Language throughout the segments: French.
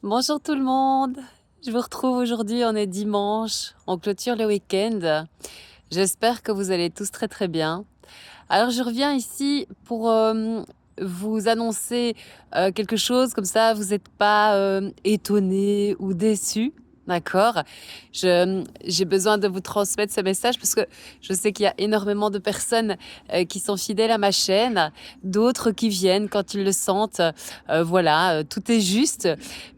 Bonjour tout le monde. Je vous retrouve aujourd'hui, on est dimanche, on clôture le week-end. J'espère que vous allez tous très très bien. Alors je reviens ici pour vous annoncer quelque chose, comme ça vous n'êtes pas étonnés ou déçus. D'accord? J'ai besoin de vous transmettre ce message parce que je sais qu'il y a énormément de personnes qui sont fidèles à ma chaîne, d'autres qui viennent quand ils le sentent. Voilà, tout est juste.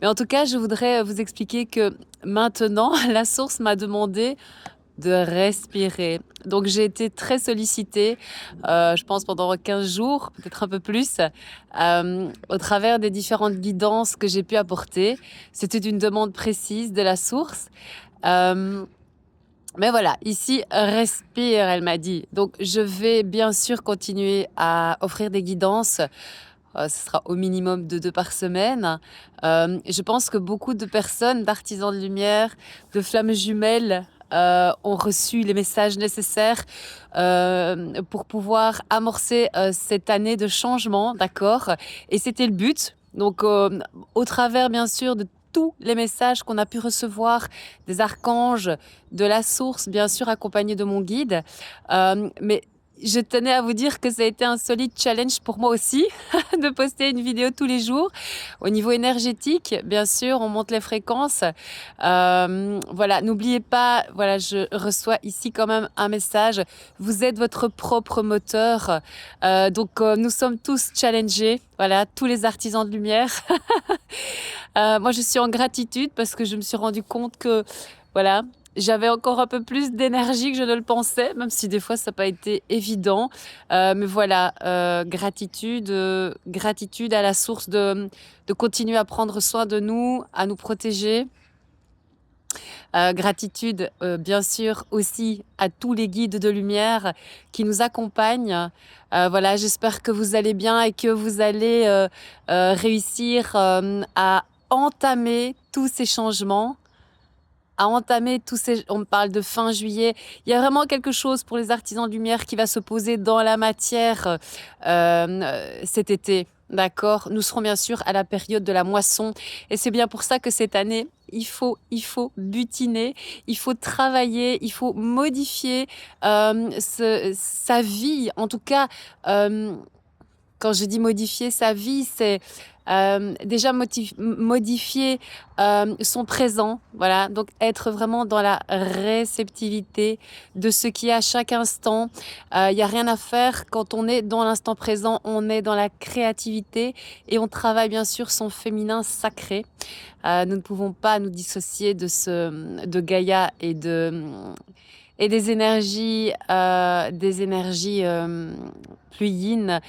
Mais en tout cas, je voudrais vous expliquer que maintenant, la source m'a demandé de respirer. Donc j'ai été très sollicitée, je pense pendant 15 jours, peut-être un peu plus, au travers des différentes guidances que j'ai pu apporter. C'était une demande précise de la source. Euh, mais voilà, ici, respire, elle m'a dit. Donc je vais bien sûr continuer à offrir des guidances. Ce sera au minimum de 2 par semaine. Je pense que beaucoup de personnes, d'artisans de lumière, de flammes jumelles, ont reçu les messages nécessaires pour pouvoir amorcer cette année de changement, d'accord? Et c'était le but. Donc, au travers, bien sûr, de tous les messages qu'on a pu recevoir des archanges, de la source, bien sûr, accompagnée de mon guide. Mais je tenais à vous dire que ça a été un solide challenge pour moi aussi de poster une vidéo tous les jours. Au niveau énergétique, bien sûr, on monte les fréquences. Voilà, n'oubliez pas, voilà, je reçois ici quand même un message. Vous êtes votre propre moteur. Donc, nous sommes tous challengés. Voilà, tous les artisans de lumière. Moi, je suis en gratitude parce que je me suis rendu compte que, voilà, j'avais encore un peu plus d'énergie que je ne le pensais, même si des fois ça n'a pas été évident. Mais voilà, gratitude à la source de continuer à prendre soin de nous, à nous protéger. Gratitude, bien sûr, aussi à tous les guides de lumière qui nous accompagnent. Voilà, j'espère que vous allez bien et que vous allez réussir à entamer tous ces changements, à entamer tous ces... On parle de fin juillet. Il y a vraiment quelque chose pour les artisans de lumière qui va se poser dans la matière cet été. D'accord? Nous serons bien sûr à la période de la moisson. Et c'est bien pour ça que cette année, il faut butiner, il faut travailler, il faut modifier sa vie. En tout cas, euh, quand je dis modifier sa vie, c'est déjà modifier son présent, voilà. Donc être vraiment dans la réceptivité de ce qui est à chaque instant. Il n'y a rien à faire quand on est dans l'instant présent, on est dans la créativité et on travaille bien sûr son féminin sacré. Nous ne pouvons pas nous dissocier de Gaïa et des énergies plus yin,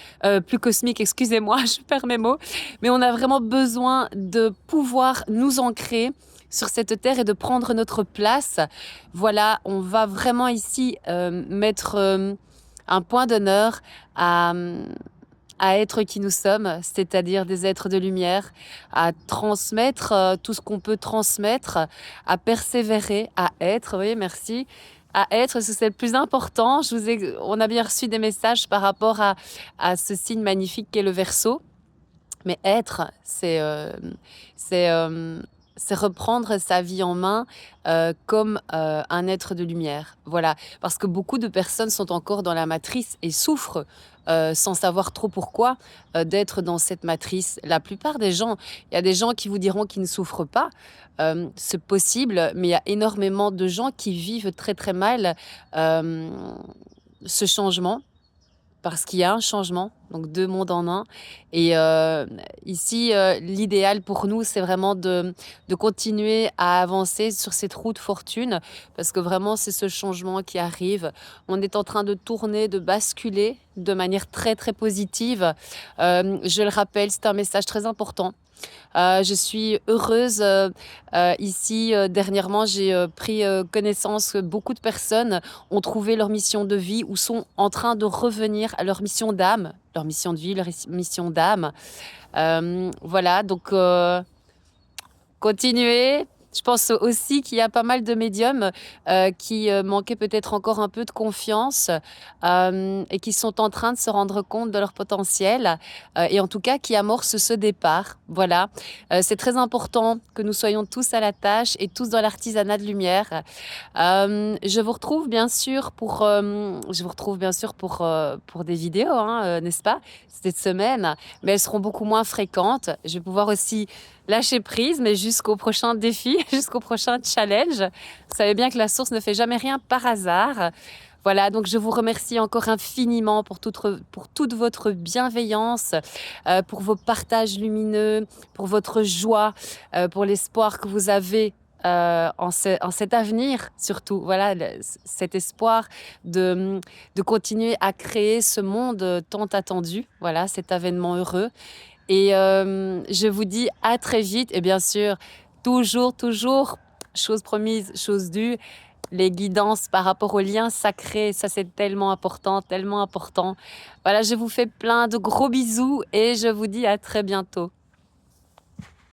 plus cosmiques, excusez-moi, je perds mes mots. Mais on a vraiment besoin de pouvoir nous ancrer sur cette terre et de prendre notre place. Voilà, on va vraiment ici mettre un point d'honneur à être qui nous sommes, c'est-à-dire des êtres de lumière, à transmettre tout ce qu'on peut transmettre, à persévérer, à être, oui, merci, à être, parce que c'est le plus important. On a bien reçu des messages par rapport à ce signe magnifique qu'est le Verseau. Mais être, c'est, euh, c'est reprendre sa vie en main comme un être de lumière. Voilà. Parce que beaucoup de personnes sont encore dans la matrice et souffrent sans savoir trop pourquoi d'être dans cette matrice. La plupart des gens, il y a des gens qui vous diront qu'ils ne souffrent pas. C'est possible, mais il y a énormément de gens qui vivent très très mal euh, ce changement parce qu'il y a un changement, donc 2 mondes en un. Et ici, l'idéal pour nous, c'est vraiment de continuer à avancer sur cette route fortune, parce que vraiment, c'est ce changement qui arrive. On est en train de tourner, de basculer de manière très, très positive. Je le rappelle, c'est un message très important. Je suis heureuse. Ici, dernièrement, j'ai pris connaissance que beaucoup de personnes ont trouvé leur mission de vie ou sont en train de revenir à leur mission d'âme, leur mission de vie, leur mission d'âme. Voilà, donc continuez. Je pense aussi qu'il y a pas mal de médiums qui manquaient peut-être encore un peu de confiance et qui sont en train de se rendre compte de leur potentiel et en tout cas qui amorcent ce départ. Voilà. C'est très important que nous soyons tous à la tâche et tous dans l'artisanat de lumière. Je vous retrouve bien sûr pour des vidéos, hein, n'est-ce pas, cette semaine, mais elles seront beaucoup moins fréquentes. Je vais pouvoir aussi lâcher prise, mais jusqu'au prochain défi, jusqu'au prochain challenge. Vous savez bien que la source ne fait jamais rien par hasard. Voilà, donc je vous remercie encore infiniment pour toute votre bienveillance, pour vos partages lumineux, pour votre joie, pour l'espoir que vous avez en cet avenir surtout. Voilà, cet espoir de continuer à créer ce monde tant attendu. Voilà, cet avènement heureux. Et je vous dis à très vite. Et bien sûr, toujours, chose promise, chose due, les guidances par rapport aux liens sacrés, ça c'est tellement important, tellement important. Voilà, je vous fais plein de gros bisous et je vous dis à très bientôt.